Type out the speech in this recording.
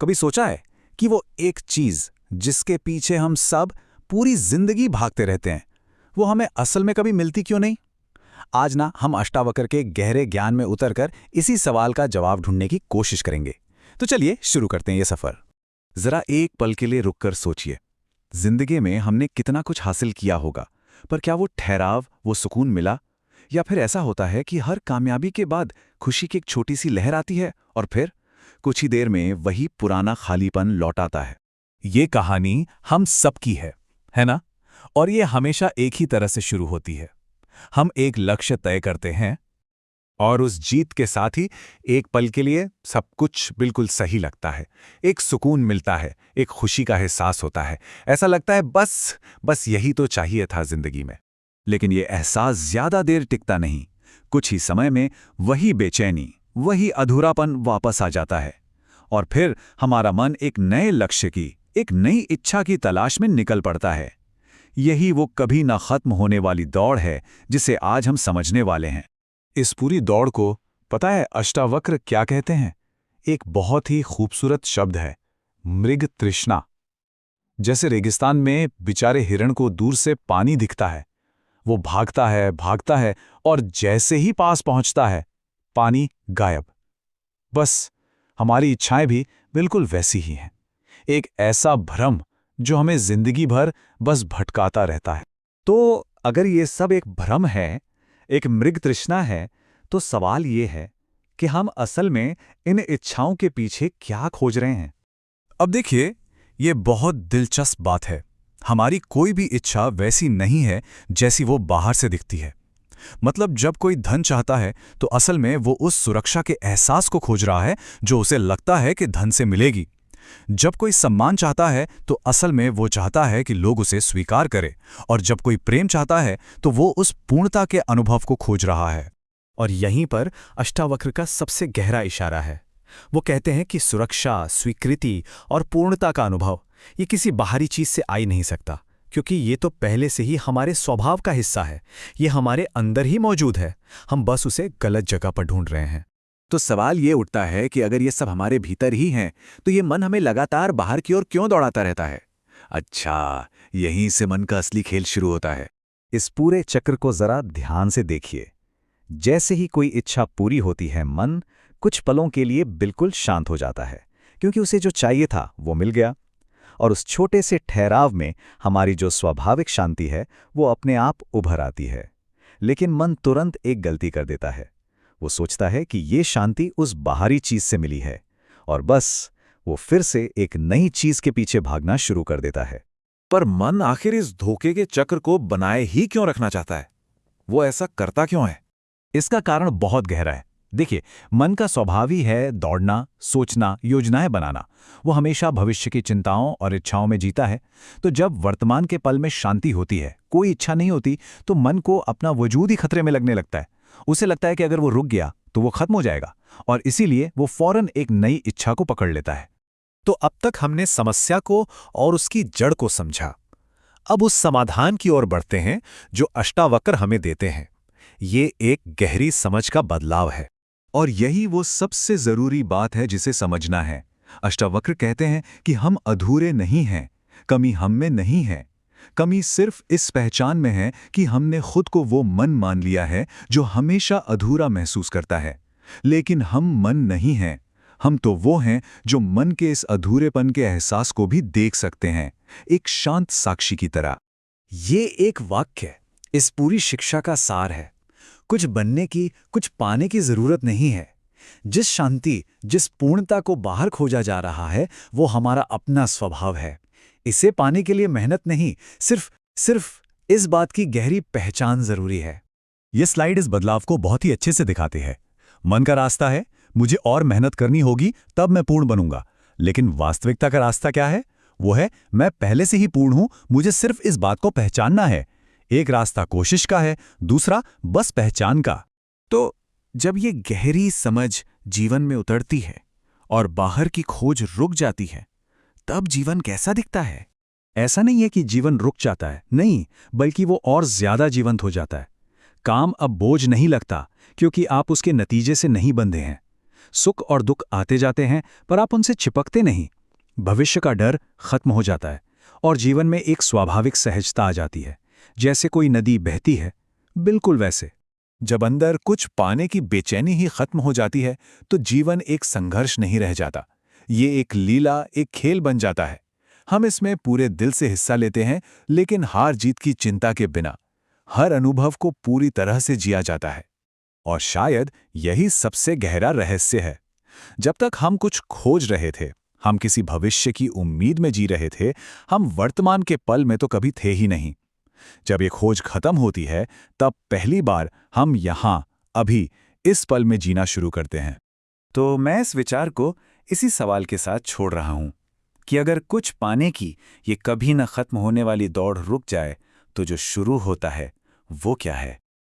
कभी सोचा है कि वो एक चीज जिसके पीछे हम सब पूरी जिंदगी भागते रहते हैं, वो हमें असल में कभी मिलती क्यों नहीं? आज ना हम अष्टावक्र के गहरे ज्ञान में उतरकर इसी सवाल का जवाब ढूंढने की कोशिश करेंगे। तो चलिए शुरू करते हैं ये सफर। जरा एक पल के लिए रुककर सोचिए, जिंदगी में हमने कितना कुछ हासिल किया होगा, पर क्या वो ठहराव, वो सुकून मिला? या फिर ऐसा होता है कि हर कामयाबी के बाद खुशी की एक छोटी सी लहर आती है और फिर कुछ ही देर में वही पुराना खालीपन लौट आता है। ये कहानी हम सबकी है ना? और ये हमेशा एक ही तरह से शुरू होती है। हम एक लक्ष्य तय करते हैं और उस जीत के साथ ही एक पल के लिए सब कुछ बिल्कुल सही लगता है। एक सुकून मिलता है, एक खुशी का एहसास होता है। ऐसा लगता है बस यही तो चाहिए था जिंदगी में। लेकिन ये एहसास ज्यादा देर टिकता नहीं। कुछ ही समय में वही बेचैनी, वही अधूरापन वापस आ जाता है और फिर हमारा मन एक नए लक्ष्य की, एक नई इच्छा की तलाश में निकल पड़ता है। यही वो कभी ना खत्म होने वाली दौड़ है जिसे आज हम समझने वाले हैं। इस पूरी दौड़ को पता है अष्टावक्र क्या कहते हैं? एक बहुत ही खूबसूरत शब्द है, मृग तृष्णा। जैसे रेगिस्तान में बेचारे हिरण को दूर से पानी दिखता है, वो भागता है और जैसे ही पास पहुंचता है पानी गायब। बस हमारी इच्छाएं भी बिल्कुल वैसी ही हैं। एक ऐसा भ्रम जो हमें जिंदगी भर बस भटकाता रहता है। तो अगर ये सब एक भ्रम है, एक मृग तृष्णा है, तो सवाल ये है कि हम असल में इन इच्छाओं के पीछे क्या खोज रहे हैं? अब देखिए, ये बहुत दिलचस्प बात है। हमारी कोई भी इच्छा वैसी नहीं है जैसी वो बाहर से दिखती है। मतलब जब कोई धन चाहता है तो असल में वो उस सुरक्षा के एहसास को खोज रहा है जो उसे लगता है कि धन से मिलेगी। जब कोई सम्मान चाहता है तो असल में वो चाहता है कि लोग उसे स्वीकार करें। और जब कोई प्रेम चाहता है तो वो उस पूर्णता के अनुभव को खोज रहा है। और यहीं पर अष्टावक्र का सबसे गहरा इशारा है। वो कहते हैं कि सुरक्षा, स्वीकृति और पूर्णता का अनुभव ये किसी बाहरी चीज से आ ही नहीं सकता, क्योंकि ये तो पहले से ही हमारे स्वभाव का हिस्सा है। ये हमारे अंदर ही मौजूद है, हम बस उसे गलत जगह पर ढूंढ रहे हैं। तो सवाल ये उठता है कि अगर ये सब हमारे भीतर ही हैं, तो ये मन हमें लगातार बाहर की ओर क्यों दौड़ाता रहता है? अच्छा, यहीं से मन का असली खेल शुरू होता है। इस पूरे चक्र को जरा ध्यान से देखिए। जैसे ही कोई इच्छा पूरी होती है, मन कुछ पलों के लिए बिल्कुल शांत हो जाता है, क्योंकि उसे जो चाहिए था वो मिल गया। और उस छोटे से ठहराव में हमारी जो स्वाभाविक शांति है वो अपने आप उभर आती है। लेकिन मन तुरंत एक गलती कर देता है। वो सोचता है कि ये शांति उस बाहरी चीज से मिली है और बस वो फिर से एक नई चीज के पीछे भागना शुरू कर देता है। पर मन आखिर इस धोखे के चक्र को बनाए ही क्यों रखना चाहता है? वो ऐसा करता क्यों है? इसका कारण बहुत गहरा है। देखिए, मन का स्वभाव ही है दौड़ना, सोचना, योजनाएं बनाना। वो हमेशा भविष्य की चिंताओं और इच्छाओं में जीता है। तो जब वर्तमान के पल में शांति होती है, कोई इच्छा नहीं होती, तो मन को अपना वजूद ही खतरे में लगने लगता है। उसे लगता है कि अगर वो रुक गया तो वो खत्म हो जाएगा और इसीलिए वो फौरन एक नई इच्छा को पकड़ लेता है। तो अब तक हमने समस्या को और उसकी जड़ को समझा। अब उस समाधान की ओर बढ़ते हैं जो अष्टावक्र हमें देते हैं। ये एक गहरी समझ का बदलाव है और यही वो सबसे जरूरी बात है जिसे समझना है। अष्टावक्र कहते हैं कि हम अधूरे नहीं हैं, कमी हम में नहीं है। कमी सिर्फ इस पहचान में है कि हमने खुद को वो मन मान लिया है जो हमेशा अधूरा महसूस करता है। लेकिन हम मन नहीं हैं, हम तो वो हैं जो मन के इस अधूरेपन के एहसास को भी देख सकते हैं, एक शांत साक्षी की तरह। ये एक वाक्य इस पूरी शिक्षा का सार है। कुछ बनने की, कुछ पाने की जरूरत नहीं है। जिस शांति, जिस पूर्णता को बाहर खोजा जा रहा है वो हमारा अपना स्वभाव है। इसे पाने के लिए मेहनत नहीं, सिर्फ इस बात की गहरी पहचान जरूरी है। ये स्लाइड इस बदलाव को बहुत ही अच्छे से दिखाती है। मन का रास्ता है, मुझे और मेहनत करनी होगी तब मैं पूर्ण बनूंगा। लेकिन वास्तविकता का रास्ता क्या है? वो है, मैं पहले से ही पूर्ण हूं, मुझे सिर्फ इस बात को पहचानना है। एक रास्ता कोशिश का है, दूसरा बस पहचान का। तो जब ये गहरी समझ जीवन में उतरती है और बाहर की खोज रुक जाती है, तब जीवन कैसा दिखता है? ऐसा नहीं है कि जीवन रुक जाता है, नहीं, बल्कि वो और ज्यादा जीवंत हो जाता है। काम अब बोझ नहीं लगता, क्योंकि आप उसके नतीजे से नहीं बंधे हैं। सुख और दुख आते जाते हैं, पर आप उनसे चिपकते नहीं। भविष्य का डर खत्म हो जाता है और जीवन में एक स्वाभाविक सहजता आ जाती है, जैसे कोई नदी बहती है, बिल्कुल वैसे। जब अंदर कुछ पाने की बेचैनी ही खत्म हो जाती है तो जीवन एक संघर्ष नहीं रह जाता। ये एक लीला, एक खेल बन जाता है। हम इसमें पूरे दिल से हिस्सा लेते हैं, लेकिन हार जीत की चिंता के बिना। हर अनुभव को पूरी तरह से जिया जाता है। और शायद यही सबसे गहरा रहस्य है। जब तक हम कुछ खोज रहे थे, हम किसी भविष्य की उम्मीद में जी रहे थे, हम वर्तमान के पल में तो कभी थे ही नहीं। जब ये खोज खत्म होती है, तब पहली बार हम यहाँ, अभी, इस पल में जीना शुरू करते हैं। तो मैं इस विचार को इसी सवाल के साथ छोड़ रहा हूं कि अगर कुछ पाने की ये कभी न खत्म होने वाली दौड़ रुक जाए, तो जो शुरू होता है वो क्या है?